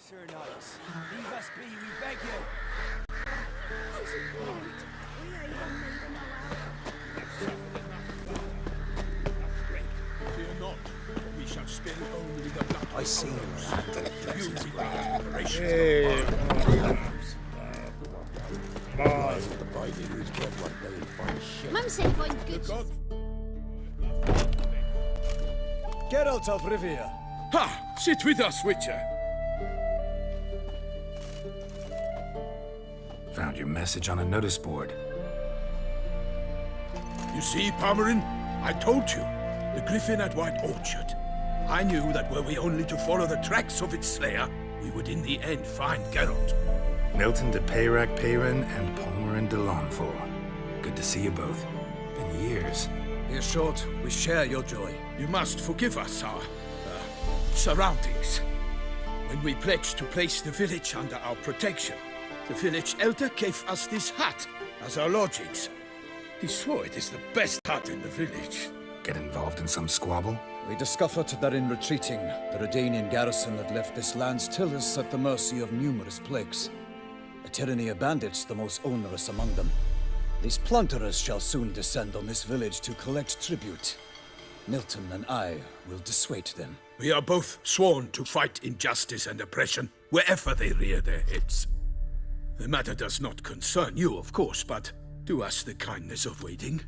Sir Knights, leave us be, we beg you! Fear not, we shall spill only the blood. I see him. You will be preparations. Hey, The biding whose blood like they find shit. Mum said find good. Geralt of Rivia! Ha! Sit with us, Witcher. Found your message on a notice board. You see, Palmerin, I told you. The griffin at White Orchard. I knew that were we only to follow the tracks of its slayer, we would in the end find Geralt. Milton de Peyrac Peyran and Palmerin de Lanfort. Good to see you both. Been years. Be assured, we share your joy. You must forgive us our surroundings. When we pledged to place the village under our protection, the village elder gave us this hut as our lodgings. He swore it is the best hut in the village. Get involved in some squabble? We discovered that in retreating, the Redanian garrison had left this land still is at the mercy of numerous plagues. A tyranny of bandits, the most onerous among them. These plunderers shall soon descend on this village to collect tribute. Milton and I will dissuade them. We are both sworn to fight injustice and oppression wherever they rear their heads. The matter does not concern you, of course, but do us the kindness of waiting.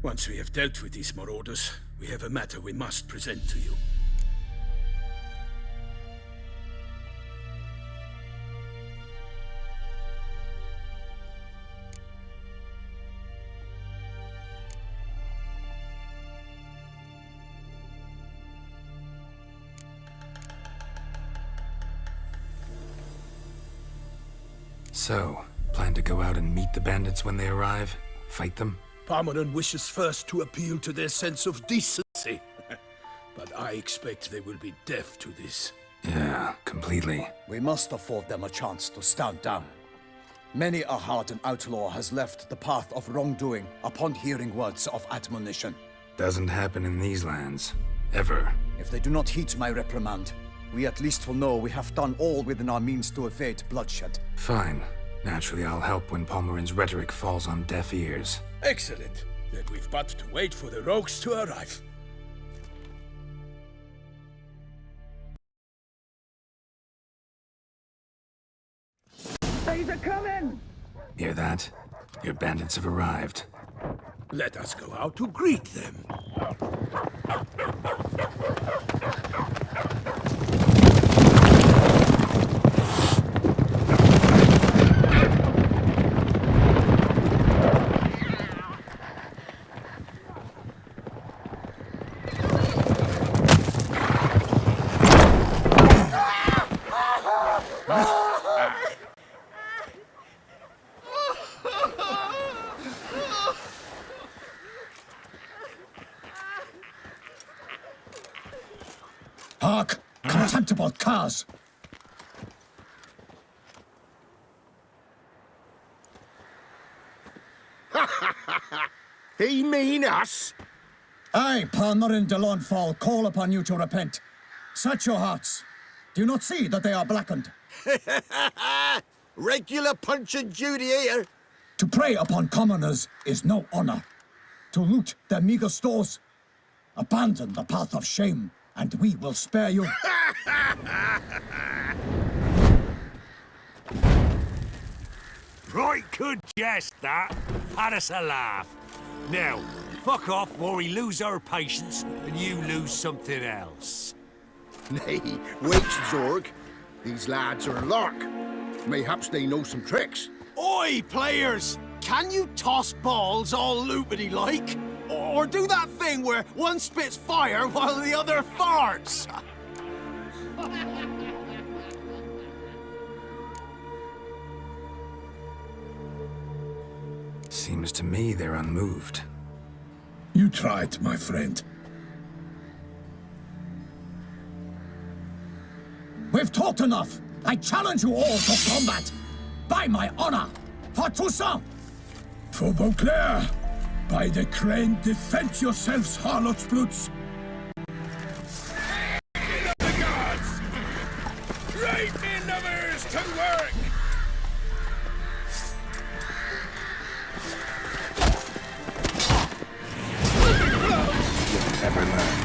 Once we have dealt with these marauders, we have a matter we must present to you. So, plan to go out and meet the bandits when they arrive? Fight them? Palmerin wishes first to appeal to their sense of decency. But I expect they will be deaf to this. Yeah, completely. We must afford them a chance to stand down. Many a hardened outlaw has left the path of wrongdoing upon hearing words of admonition. Doesn't happen in these lands. Ever. If they do not heed my reprimand, we at least will know we have done all within our means to evade bloodshed. Fine. Naturally, I'll help when Palmerin's rhetoric falls on deaf ears. Excellent. Then we've but to wait for the rogues to arrive. They're coming! Hear that? Your bandits have arrived. Let us go out to greet them. contemptible curs! He mean us? I, Palmerin de Lawnfall, call upon you to repent. Search your hearts. Do you not see that they are blackened? Regular Punch and Judy here. To prey upon commoners is no honor. To loot their meager stores, abandon the path of shame, and we will spare you. Right good jest, that. Had us a laugh. Now, fuck off or we lose our patience and you lose something else. Nay, wait, Zorg. These lads are a lark. Mayhaps they know some tricks. Oi, players! Can you toss balls all loopity-like? Or do that thing where one spits fire while the other farts? Seems to me they're unmoved. You tried, my friend. We've talked enough. I challenge you all to combat. By my honor, for Toussaint! For Beauclair! By the crane, defend yourselves, harlots bloods! The gods! Right me numbers to work! Never learn.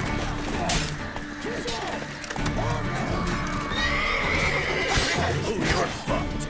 Oh, you're fucked!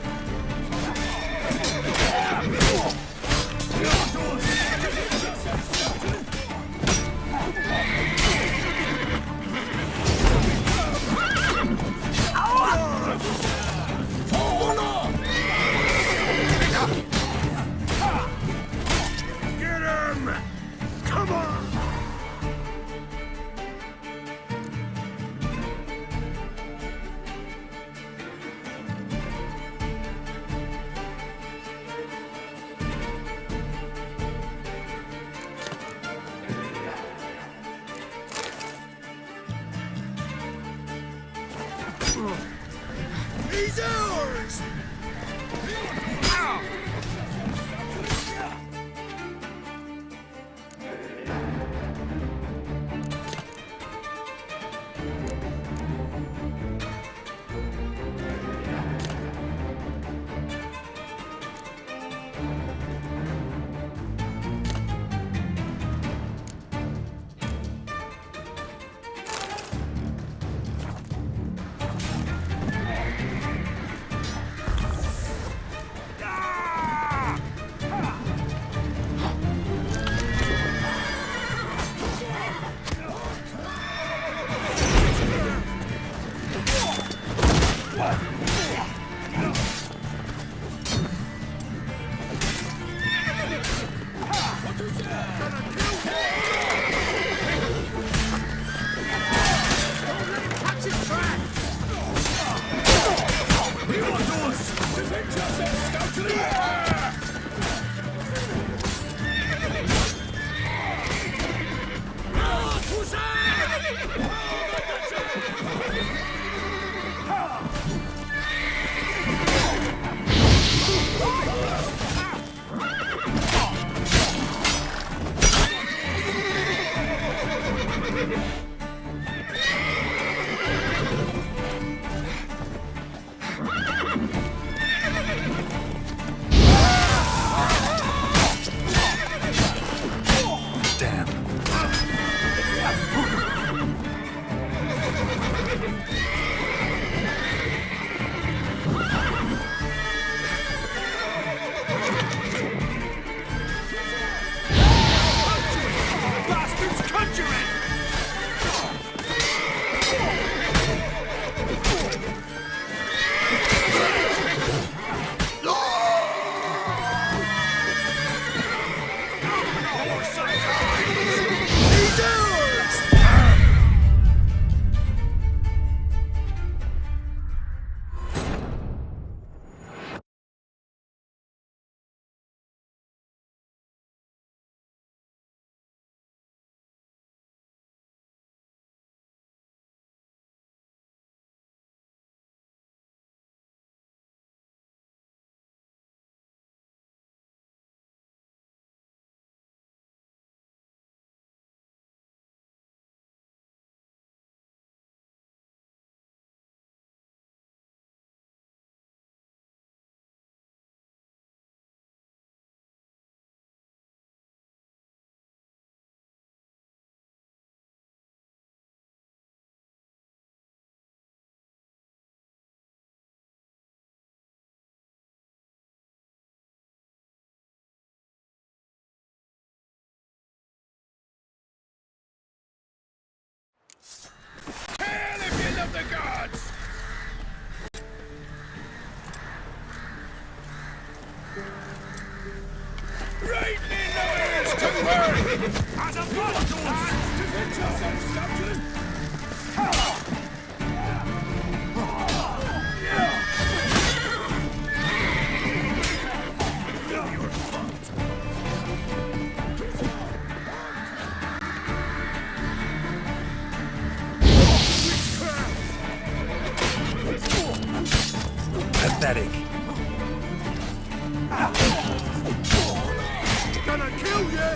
Right in the ears to burn! As a butt, lad! Pathetic. Gonna kill you!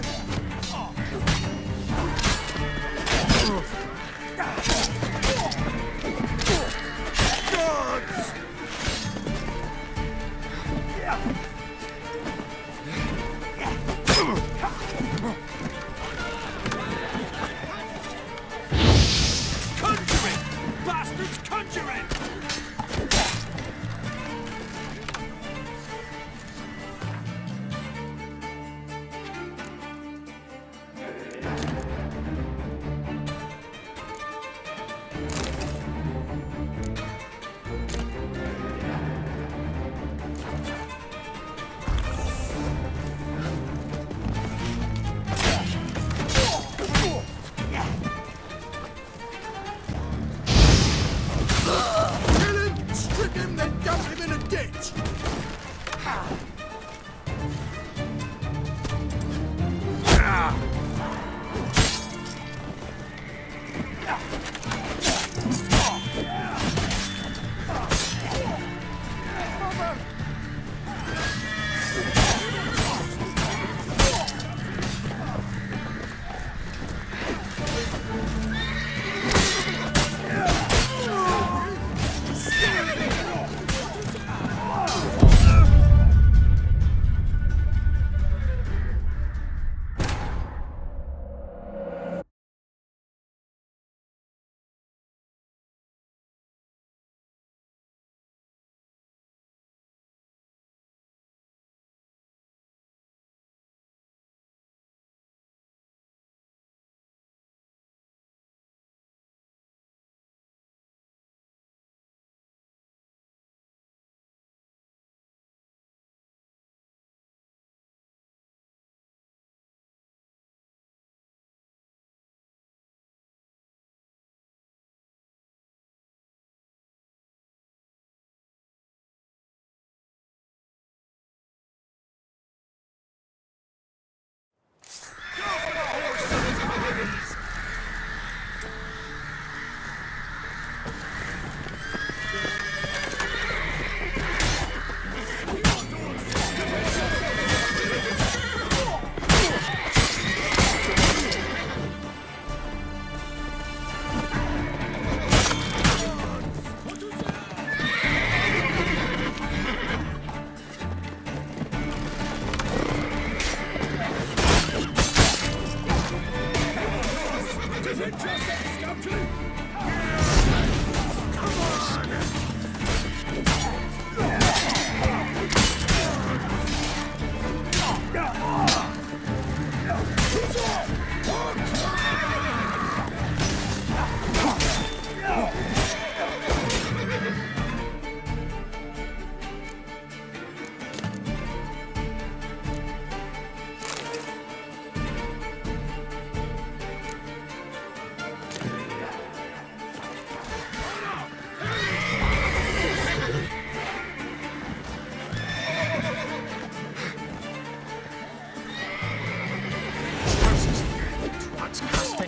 Gods! Conjuring! Bastards conjuring! Kill him! Strip him, then dump him in a ditch!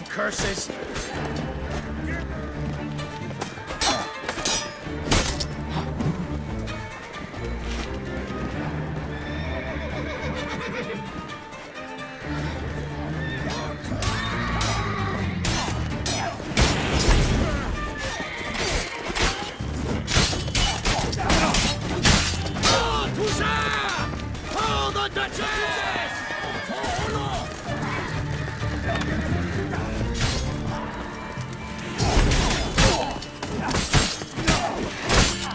Curses! Hold the Duchess!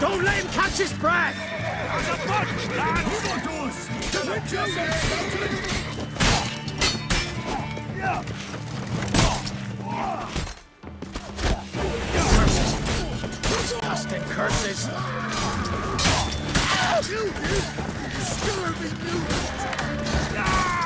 Don't let him catch his breath! As a butt, lad! Disgusting curses! You scurvy newt!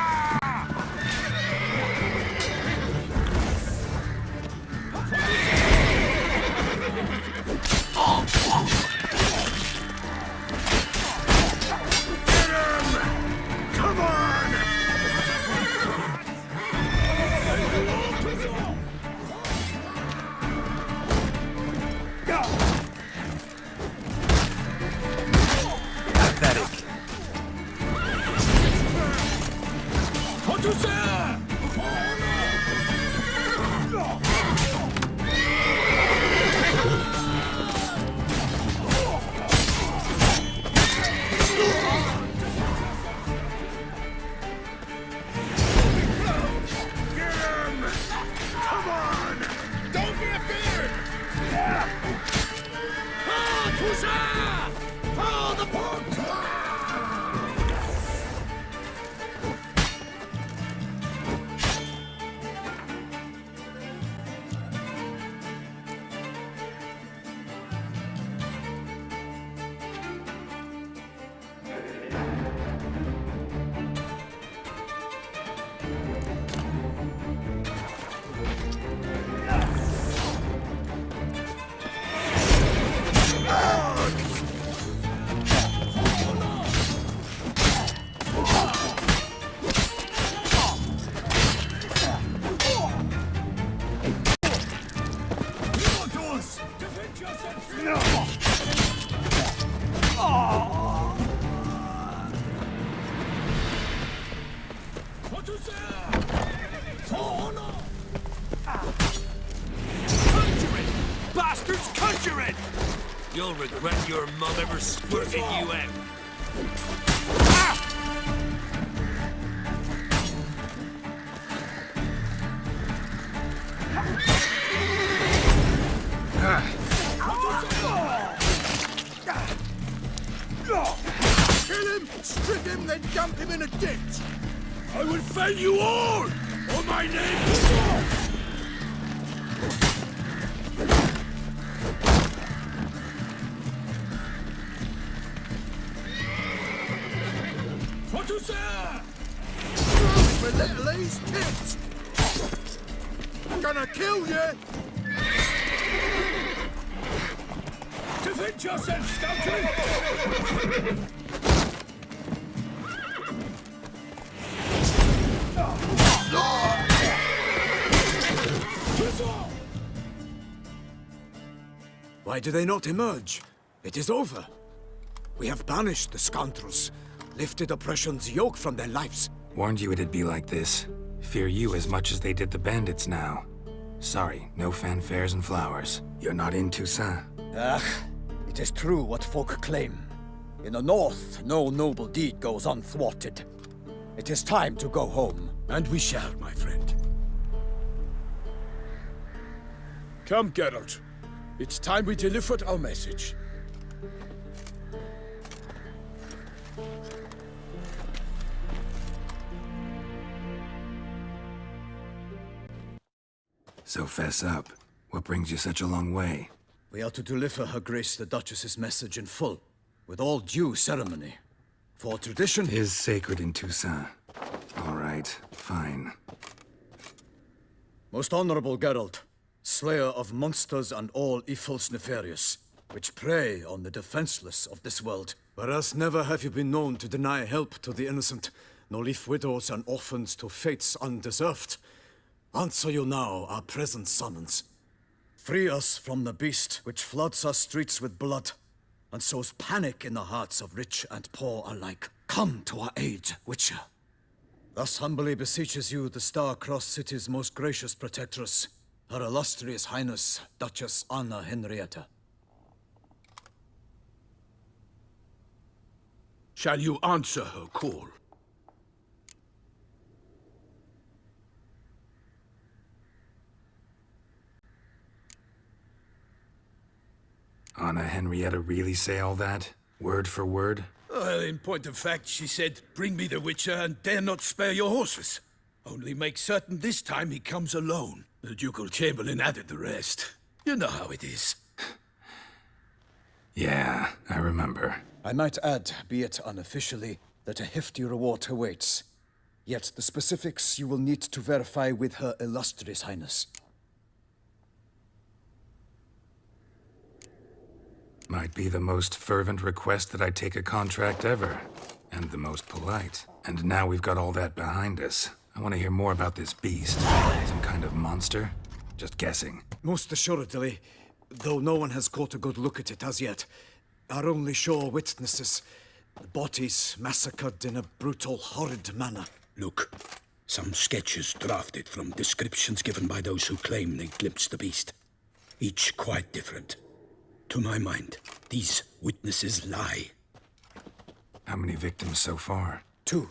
Conjuring! Bastards, conjuring! You'll regret your mum ever squirting you out. Kill him, strip him, then dump him in a ditch! I will fell you all, or my name... What is that? For little E's tits! Gonna kill you! Defend yourself, scoundrel! Why do they not emerge? It is over. We have banished the scoundrels, lifted oppression's yoke from their lives. Warned you it'd be like this. Fear you as much as they did the bandits now. Sorry, no fanfares and flowers. You're not in Toussaint. Ah, it is true what folk claim. In the north, no noble deed goes unthwarted. It is time to go home. And we shall, my friend. Come, Geralt. It's time we delivered our message. So fess up. What brings you such a long way? We are to deliver Her Grace the Duchess's message in full, with all due ceremony. For tradition... Is sacred in Toussaint. All right, fine. Most honorable Geralt, slayer of monsters and all evils nefarious, which prey on the defenseless of this world. Whereas never have you been known to deny help to the innocent, nor leave widows and orphans to fates undeserved. Answer you now our present summons. Free us from the beast which floods our streets with blood, and sows panic in the hearts of rich and poor alike. Come to our aid, Witcher. Thus humbly beseeches you the Star-Crossed City's most gracious protectress, Her Illustrious Highness, Duchess Anna Henrietta. Shall you answer her call? Anna Henrietta really say all that? Word for word? Well, in point of fact, she said, bring me the Witcher and dare not spare your horses. Only make certain this time he comes alone. The Ducal Chamberlain added the rest. You know how it is. Yeah, I remember. I might add, be it unofficially, that a hefty reward awaits. Yet the specifics you will need to verify with Her Illustrious Highness. Might be the most fervent request that I take a contract ever. And the most polite. And now we've got all that behind us. I want to hear more about this beast. Some kind of monster? Just guessing. Most assuredly, though no one has caught a good look at it as yet. Our only sure witnesses, the bodies massacred in a brutal, horrid manner. Look, Some sketches drafted from descriptions given by those who claim they glimpsed the beast. Each quite different. To my mind, these witnesses lie. How many victims so far? 2.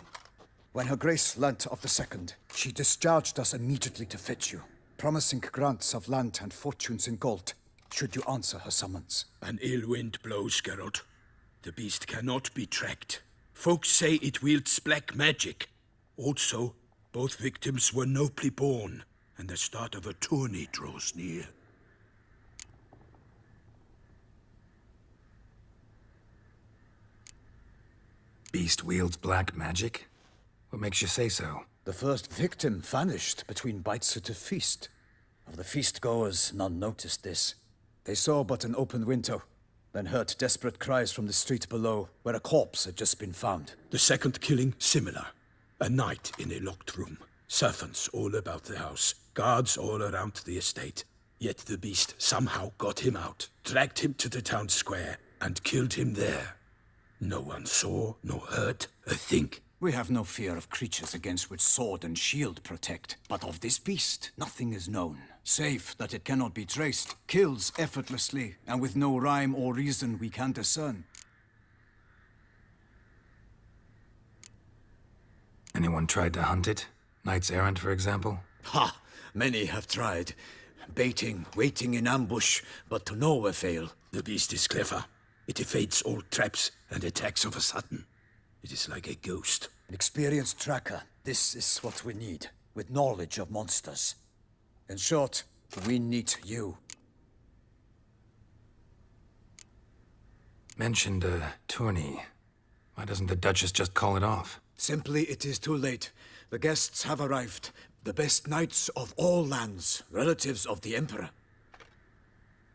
When Her Grace learnt of the second, she discharged us immediately to fetch you, promising grants of land and fortunes in gold, should you answer her summons. An ill wind blows, Geralt. The beast cannot be tracked. Folks say it wields black magic. Also, both victims were nobly born, and the start of a tourney draws near. Beast wields black magic? What makes you say so? The first victim vanished between bites at a feast. Of the feast-goers, none noticed this. They saw but an open window, then heard desperate cries from the street below, where a corpse had just been found. The second killing, similar. A night in a locked room. Servants all about the house. Guards all around the estate. Yet the beast somehow got him out, dragged him to the town square, and killed him there. No one saw, nor heard a thing. We have no fear of creatures against which sword and shield protect. But of this beast, nothing is known. Save that it cannot be traced, kills effortlessly, and with no rhyme or reason we can discern. Anyone tried to hunt it? Knights errant, for example? Ha! Many have tried. Baiting, waiting in ambush, but to no avail. The beast is clever. It evades all traps and attacks of a sudden. It is like a ghost. An experienced tracker. This is what we need, with knowledge of monsters. In short, we need you. Mentioned a tourney. Why doesn't the Duchess just call it off? Simply, it is too late. The guests have arrived. The best knights of all lands, relatives of the Emperor.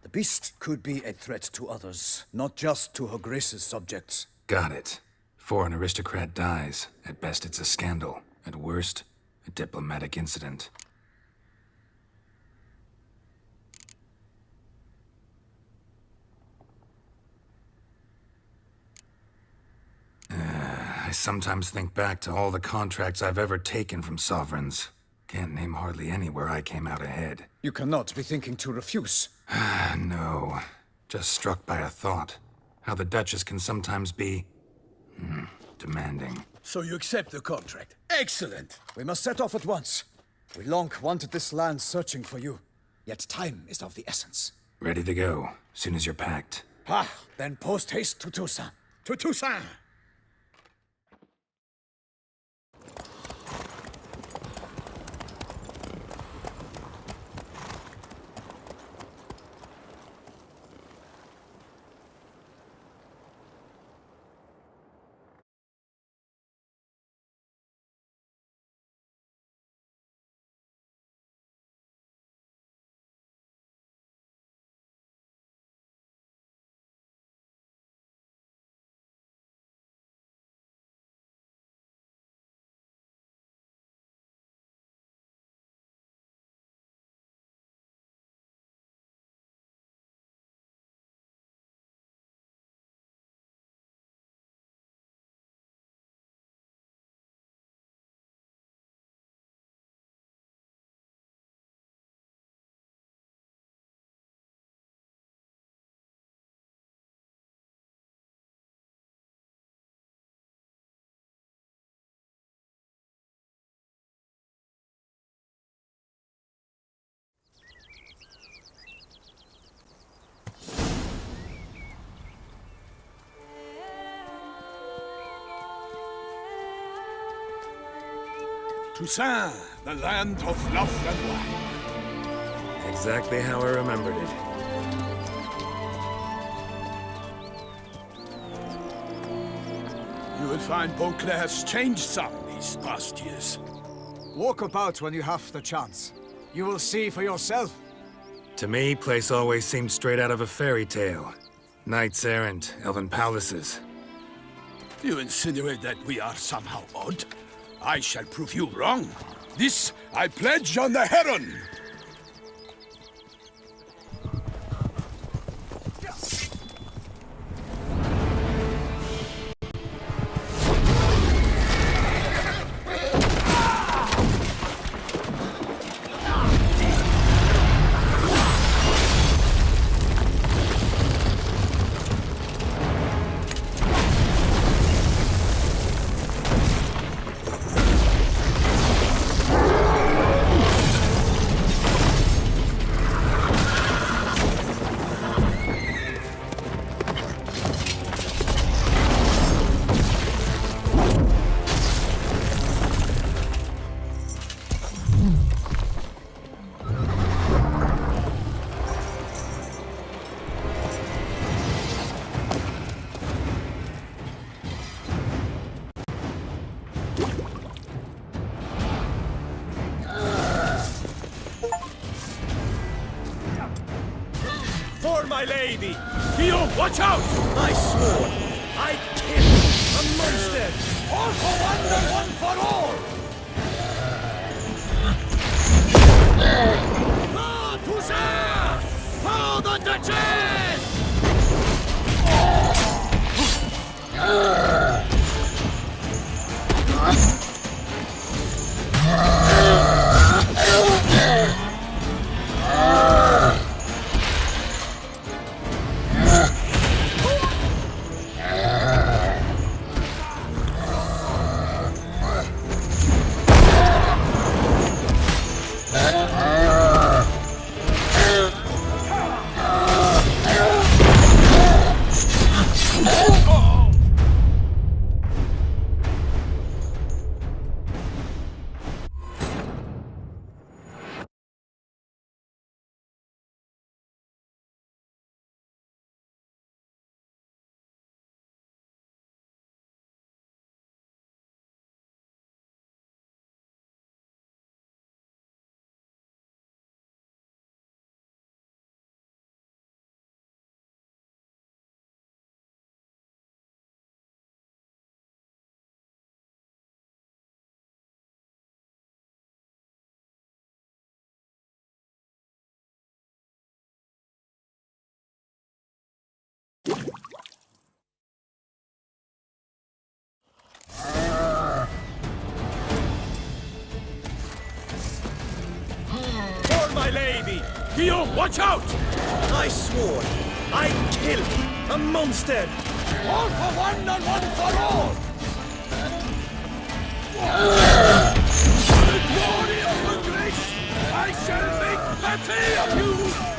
The beast could be a threat to others, not just to Her Grace's subjects. Got it. Before an aristocrat dies, at best it's a scandal. At worst, a diplomatic incident. I sometimes think back to all the contracts I've ever taken from sovereigns. Can't name hardly any where I came out ahead. You cannot be thinking to refuse. No. Just struck by a thought. How the Duchess can sometimes be... demanding. So you accept the contract. Excellent! We must set off at once. We long wanted this land searching for you. Yet time is of the essence. Ready to go, soon as you're packed. Then post haste to Toussaint. To Toussaint! Toussaint, the land of love and wine. Exactly how I remembered it. You will find Beauclair's changed some these past years. Walk about when you have the chance. You will see for yourself. To me, place always seemed straight out of a fairy tale. Knights errant, elven palaces. You insinuate that we are somehow odd? I shall prove you wrong. This I pledge on the Heron! my lady! Guillaume, watch out! I swore I'd kill a monster! All for one and one for all! Ah, Toussaint! For the Duchess! For my lady! Guillaume, watch out! I swore I'd kill a monster! All for one and one for all! The glory of the grace! I shall make plenty of you!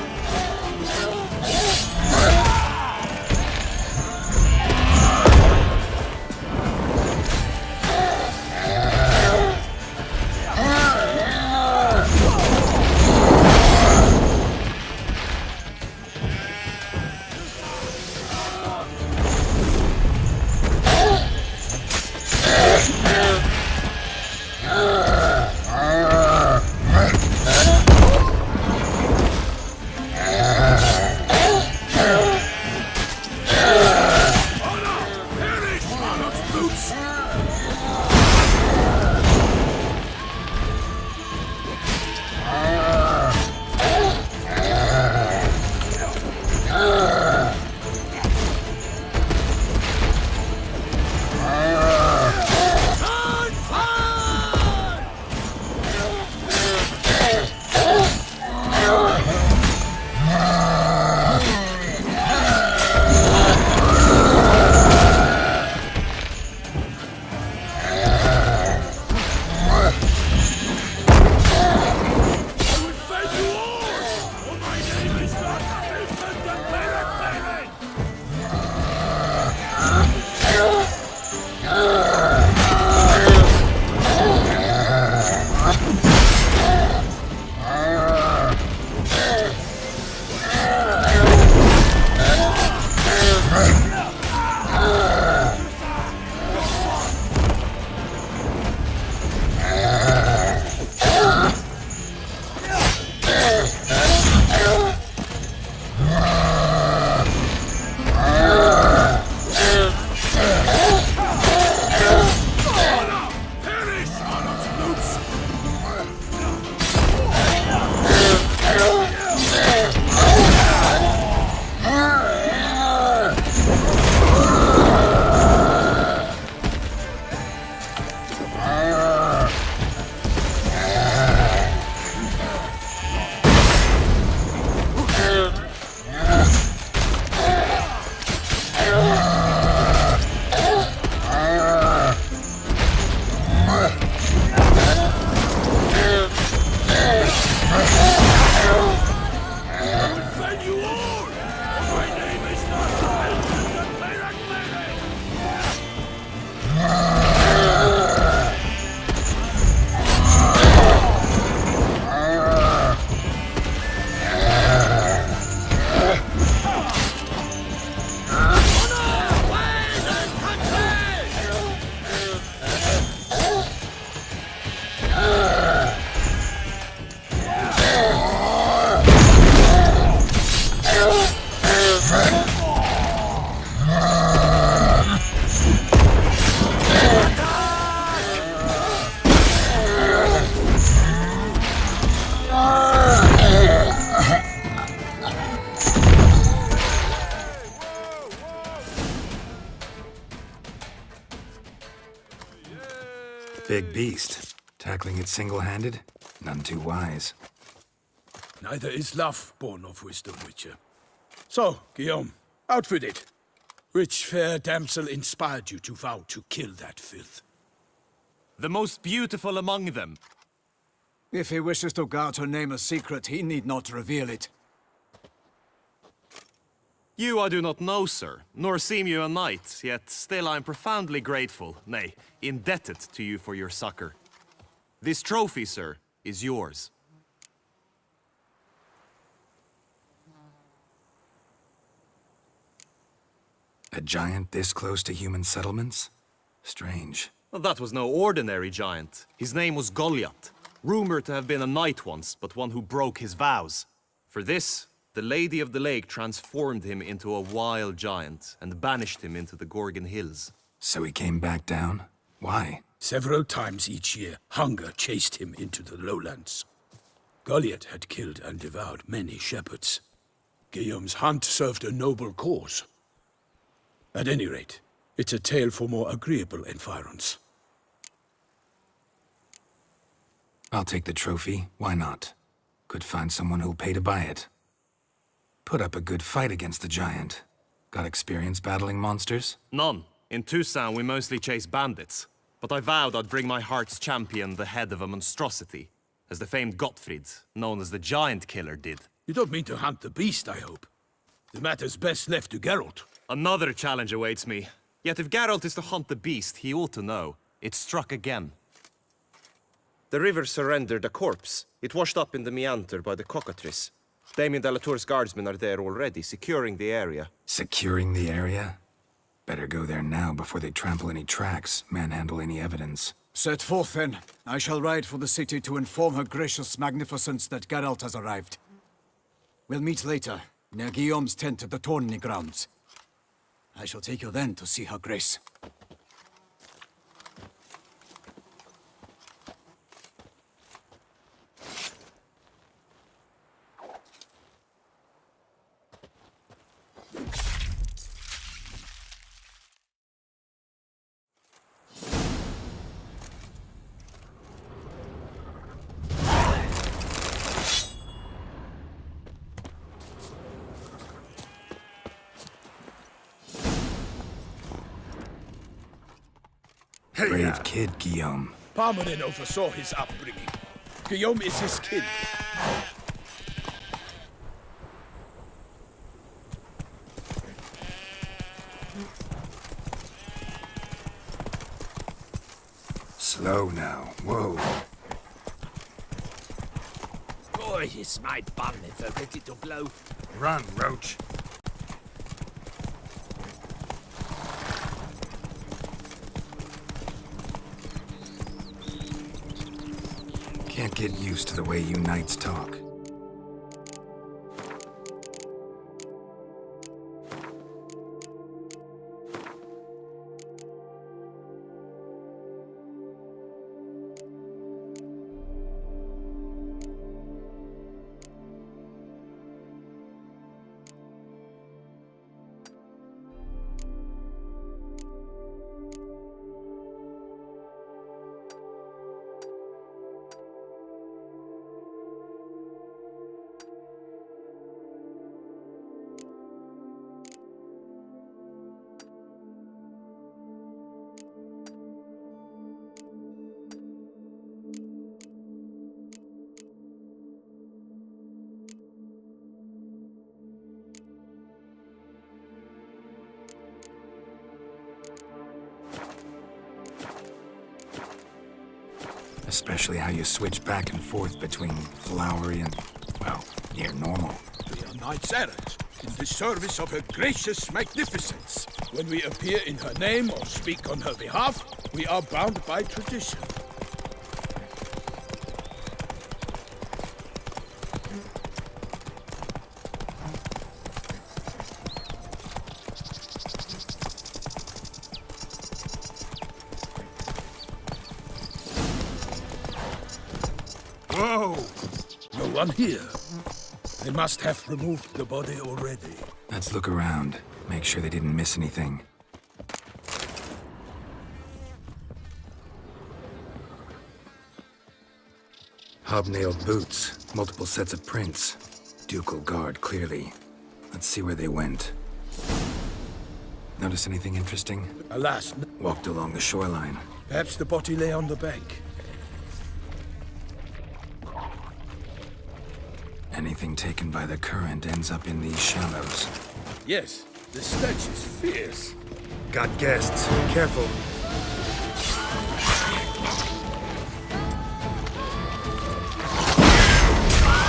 Big beast. Tackling it single-handed? None too wise. Neither is love born of wisdom, Witcher. So, Guillaume, out with it. Which fair damsel inspired you to vow to kill that filth? The most beautiful among them. If he wishes to guard her name a secret, he need not reveal it. You I do not know, sir, nor seem you a knight, yet still I am profoundly grateful, nay, indebted to you for your succor. This trophy, sir, is yours. A giant this close to human settlements? Strange. Well, that was no ordinary giant. His name was Goliath, rumored to have been a knight once, but one who broke his vows. For this, the Lady of the Lake transformed him into a wild giant and banished him into the Gorgon Hills. So he came back down? Why? Several times each year, hunger chased him into the lowlands. Goliath had killed and devoured many shepherds. Guillaume's hunt served a noble cause. At any rate, it's a tale for more agreeable environs. I'll take the trophy. Why not? Could find someone who'll pay to buy it. Put up a good fight against the giant. Got experience battling monsters? None. In Toussaint, we mostly chase bandits. But I vowed I'd bring my heart's champion the head of a monstrosity, as the famed Gottfried, known as the Giant Killer, did. You don't mean to hunt the beast, I hope. The matter's best left to Geralt. Another challenge awaits me. Yet if Geralt is to hunt the beast, he ought to know. It struck again. The river surrendered a corpse. It washed up in the meander by the cockatrice. Damien de la Tour's guardsmen are there already, securing the area. Securing the area? Better go there now before they trample any tracks, manhandle any evidence. Set forth, then. I shall ride for the city to inform her gracious magnificence that Geralt has arrived. We'll meet later, near Guillaume's tent at the tourney grounds. I shall take you then to see her grace. Brave kid, Guillaume. Parmanin oversaw his upbringing. Guillaume is his kin. Slow now. Whoa. Boy, it's my bum if they're ready to blow. Run, Roach. Can't get used to the way you knights talk. Especially how you switch back and forth between flowery and, well, near normal. We are knights errant, in the service of her gracious magnificence. When we appear in her name or speak on her behalf, we are bound by tradition. Whoa! No one here. They must have removed the body already. Let's look around. Make sure they didn't miss anything. Hobnailed boots, multiple sets of prints. Ducal guard, clearly. Let's see where they went. Notice anything interesting? Alas, Walked along the shoreline. perhaps the body lay on the bank. Anything taken by the current ends up in these shallows. Yes, the stench is fierce. Got guests. Careful.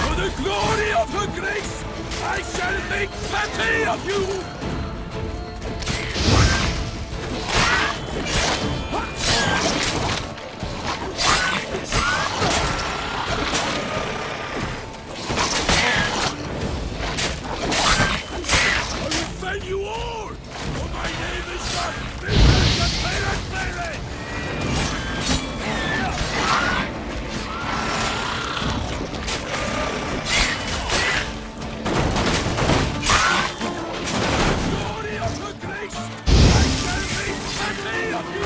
For the glory of her grace, I shall make plenty of you! I will fell you all! For my name is not the Pirate Pirate! Glory of her grace, I shall make plenty of you!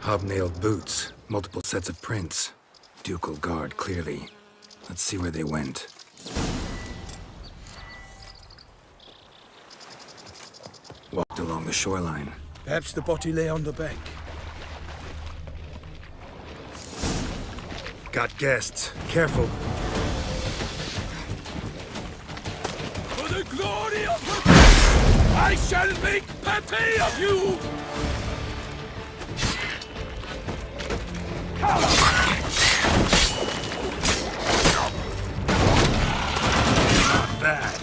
Hobnailed boots, multiple sets of prints. Ducal guard, clearly. Let's see where they went. Walked along the shoreline. Perhaps the body lay on the bank. Got guests. Careful. For the glory of her grace, I shall make plenty of you! Not bad.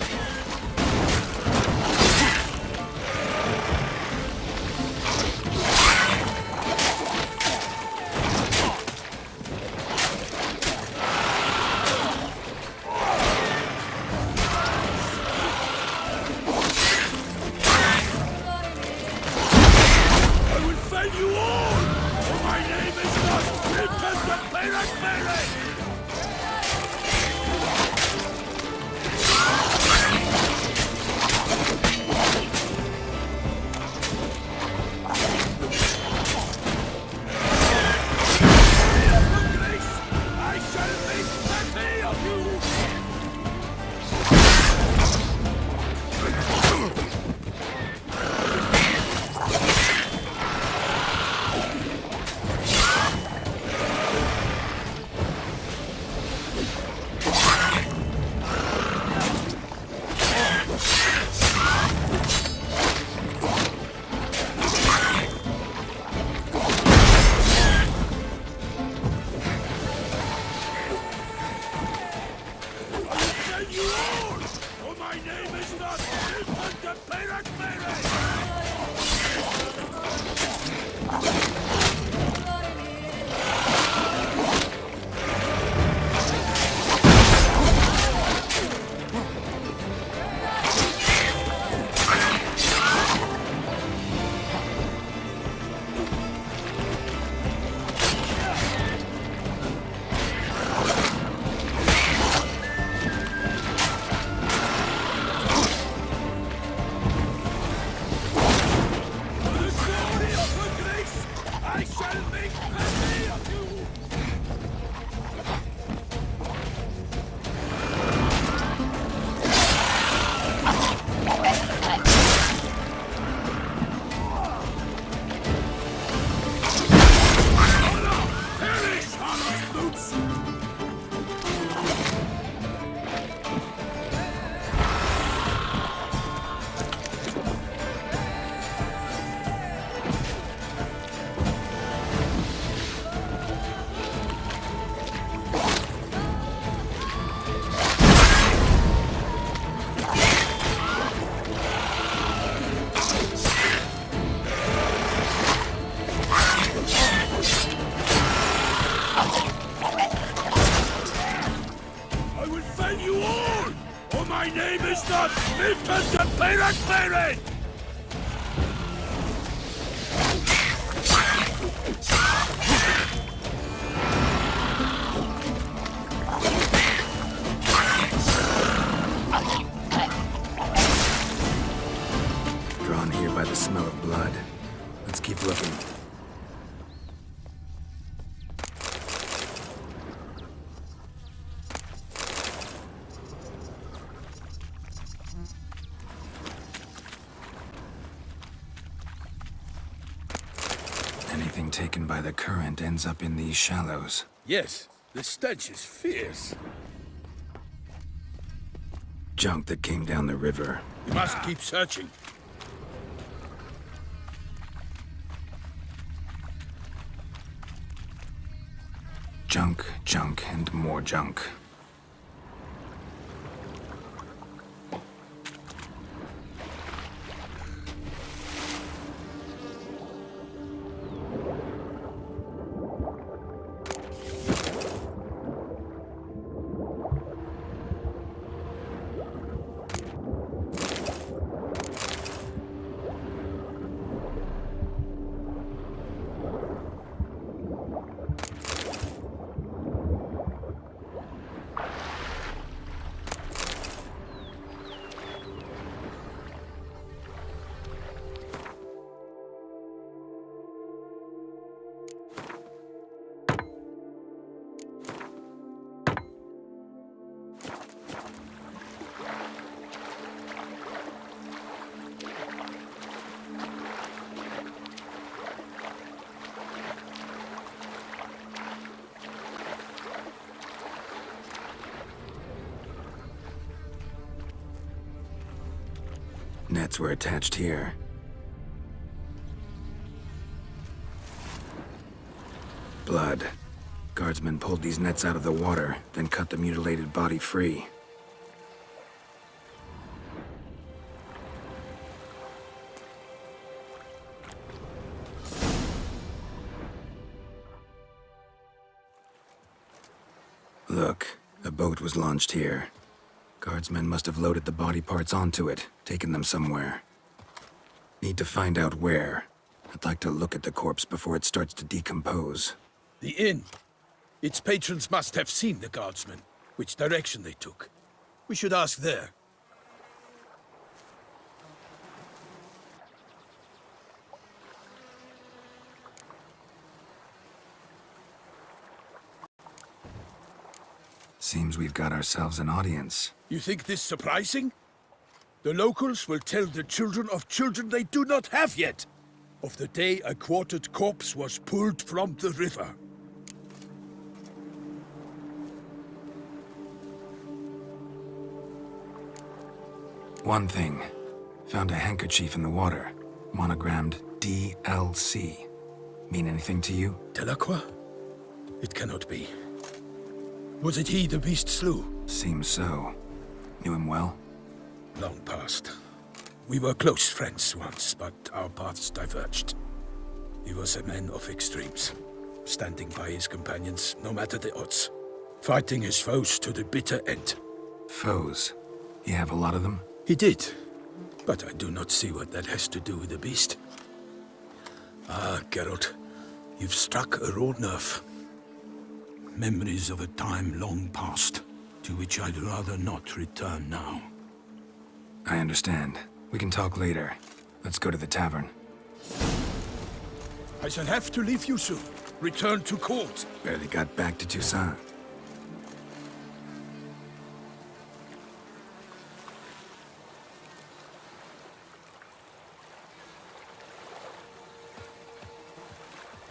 I will fell you all! For my name is not repentance! My name is not Milton the Pirate Pirate! Drawn here by the smell of blood. Let's keep looking. Anything taken by the current ends up in these shallows. Yes, the stench is fierce. Junk that came down the river. We must keep searching. Junk, junk, and more junk. Nets were attached here. Blood. Guardsmen pulled these nets out of the water, then cut the mutilated body free. Look, a boat was launched here. Guardsmen must have loaded the body parts onto it, taken them somewhere. Need to find out where. I'd like to look at the corpse before it starts to decompose. The inn. Its patrons must have seen the guardsmen, which direction they took. We should ask there. Seems we've got ourselves an audience. You think this surprising? The locals will tell the children of children they do not have yet, of the day a quartered corpse was pulled from the river. One thing. Found a handkerchief in the water. Monogrammed DLC. Mean anything to you? Delacroix? It cannot be. Was it he the beast slew? Seems so. Knew him well? Long past. We were close friends once, but our paths diverged. He was a man of extremes, standing by his companions no matter the odds, fighting his foes to the bitter end. Foes? You have a lot of them? He did, but I do not see what that has to do with the beast. Ah, Geralt, you've struck a raw nerve. Memories of a time long past, to which I'd rather not return now. I understand. We can talk later. Let's go to the tavern. I shall have to leave you soon. Return to court. Barely got back to Toussaint.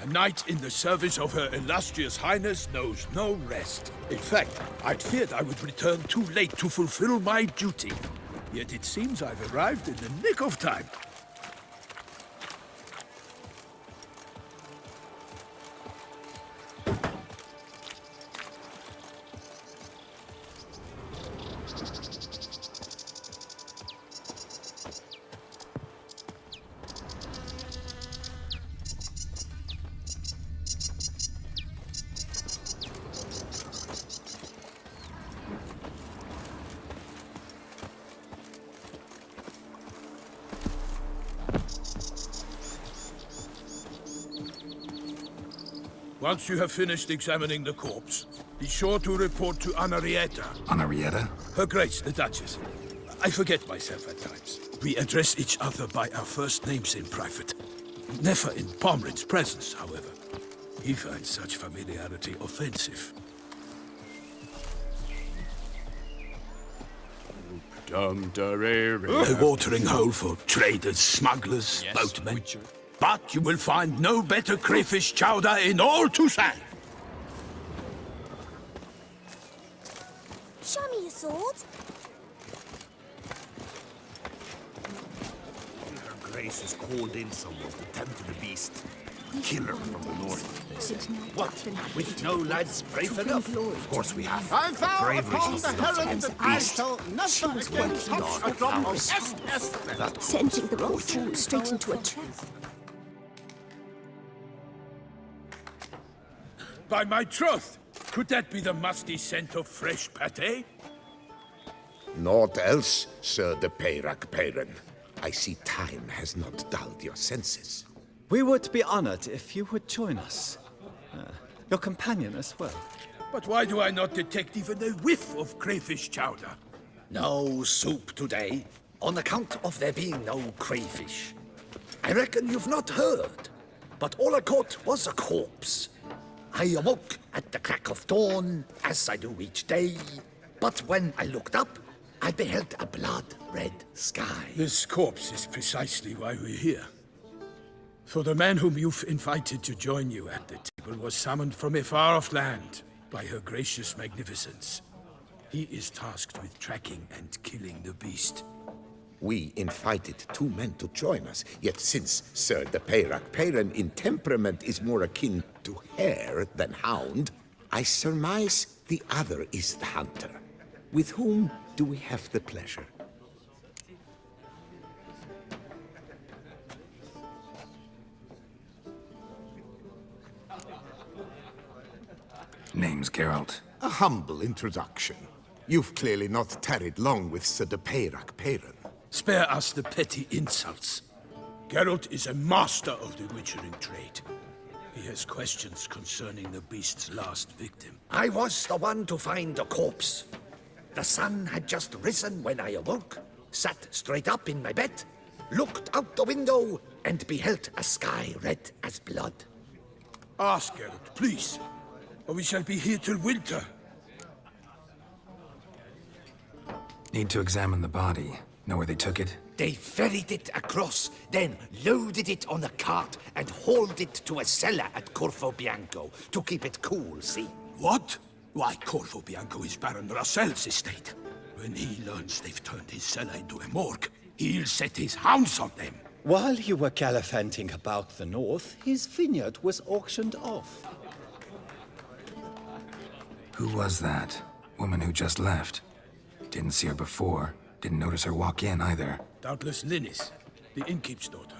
A knight in the service of Her Illustrious Highness knows no rest. In fact, I'd feared I would return too late to fulfill my duty. Yet it seems I've arrived in the nick of time. Once you have finished examining the corpse, be sure to report to Anarietta. Anarietta? Her Grace, the Duchess. I forget myself at times. We address each other by our first names in private. Never in Pomrin's presence, however. He finds such familiarity offensive. A watering hole for traders, smugglers, boatmen. But you will find no better crayfish chowder in all Toussaint. Show me your sword. Her Grace has called in someone to tend to the beast. Killer from the north. What? With no lads brave enough? Of course we have. I vow Bravery upon is the not herald against that the I beast. shall never again touch a drop of Sending the wrong fool straight into a trap. By my troth, could that be the musty scent of fresh pâté? Naught else, Sir de Peyrac Peyran. I see time has not dulled your senses. We would be honored if you would join us. Your companion as well. But why do I not detect even a whiff of crayfish chowder? No soup today, on account of there being no crayfish. I reckon you've not heard, but all I caught was a corpse. I awoke at the crack of dawn, as I do each day, but when I looked up, I beheld a blood-red sky. This corpse is precisely why we're here. For the man whom you've invited to join you at the table was summoned from a far-off land by her gracious magnificence. He is tasked with tracking and killing the beast. We invited 2 men to join us, yet since Sir de Peyrac Peyran in temperament is more akin to hare than hound, I surmise the other is the hunter. With whom do we have the pleasure? Name's Geralt. A humble introduction. You've clearly not tarried long with Sir de Peyrac Peyran. Spare us the petty insults. Geralt is a master of the witchering trade. He has questions concerning the beast's last victim. I was the one to find the corpse. The sun had just risen when I awoke, sat straight up in my bed, looked out the window, and beheld a sky red as blood. Ask Geralt, please, or we shall be here till winter. Need to examine the body. Know where they took it? They ferried it across, then loaded it on a cart and hauled it to a cellar at Corvo Bianco to keep it cool, see? What? Why, Corvo Bianco is Baron Russell's estate. When he learns they've turned his cellar into a morgue, he'll set his hounds on them. While you were gallivanting about the north, his vineyard was auctioned off. Who was that? Woman who just left. Didn't see her before. Didn't notice her walk in either. Doubtless Linnis, the innkeep's daughter.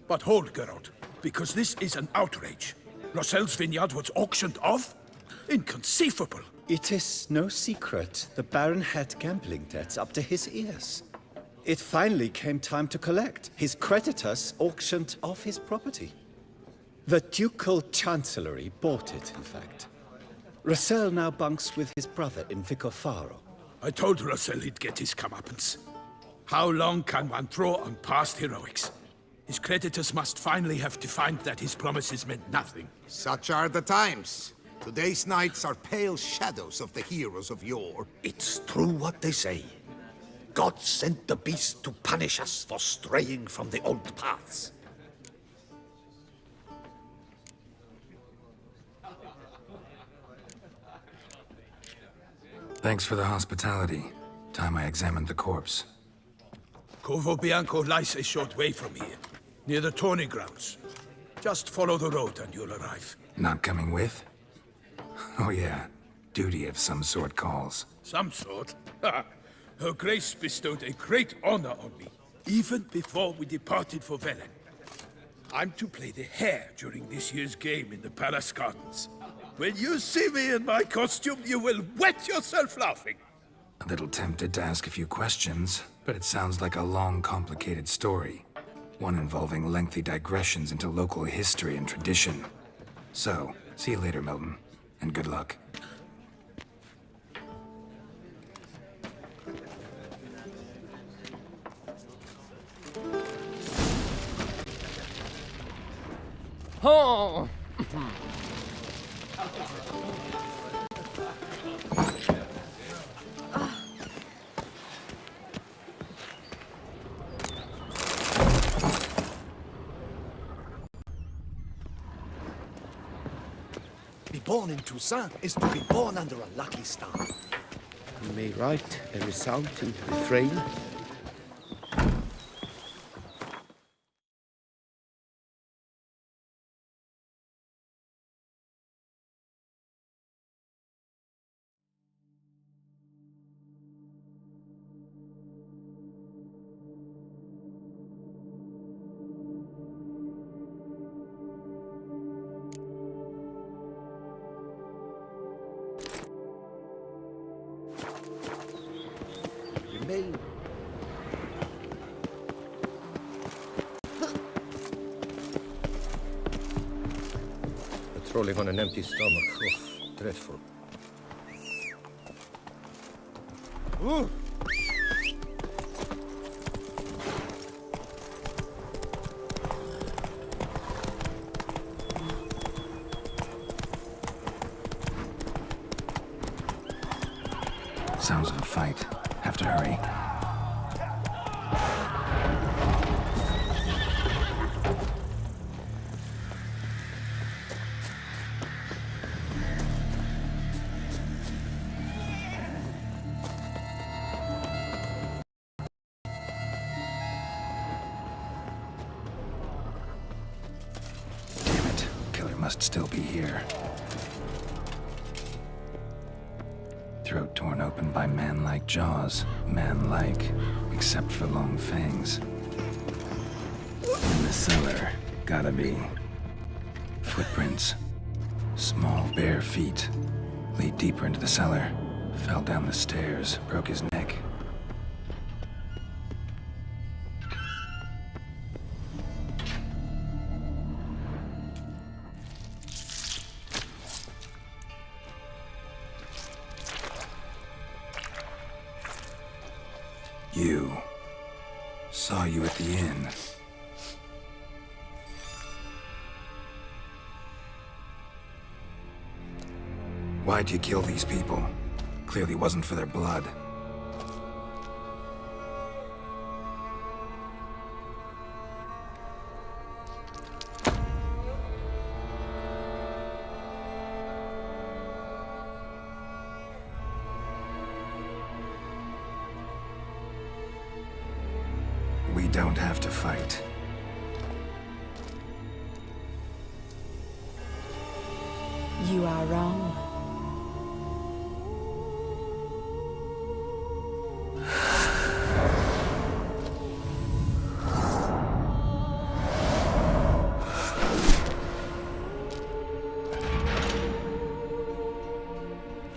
But hold, Geralt, because this is an outrage. Russell's vineyard was auctioned off? Inconceivable. It is no secret the Baron had gambling debts up to his ears. It finally came time to collect. His creditors auctioned off his property. The Ducal Chancellery bought it, in fact. Russell now bunks with his brother in Vicofaro. I told Russell he'd get his comeuppance. How long can one throw on past heroics? His creditors must finally have defined that his promises meant nothing. Such are the times. Today's knights are pale shadows of the heroes of yore. It's true what they say. God sent the beast to punish us for straying from the old paths. Thanks for the hospitality. Time I examined the corpse. Corvo Bianco lies a short way from here, near the tourney grounds. Just follow the road and you'll arrive. Not coming with? Oh yeah, duty of some sort calls. Some sort? Ha! Her Grace bestowed a great honor on me, even before we departed for Velen. I'm to play the hare during this year's game in the palace gardens. When you see me in my costume, you will wet yourself laughing. A little tempted to ask a few questions, but it sounds like a long, complicated story. One involving lengthy digressions into local history and tradition. So, See you later, Milton. And good luck. Oh! Be born in Toussaint is to be born under a lucky star. You may write a resounding refrain. You may Patrolling on an empty stomach. Oh, dreadful. Ooh. Sounds of a fight. Have to hurry. Damn it. Killer must still be here. Throat torn open by man-like jaws. Man-like, except for long fangs. In the cellar, gotta be. Footprints. Small, bare feet. Lead deeper into the cellar. Fell down the stairs, broke his neck. You. Saw you at the inn. Why'd you kill these people? Clearly wasn't for their blood. We don't have to fight. You are wrong.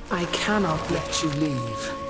I cannot let you leave.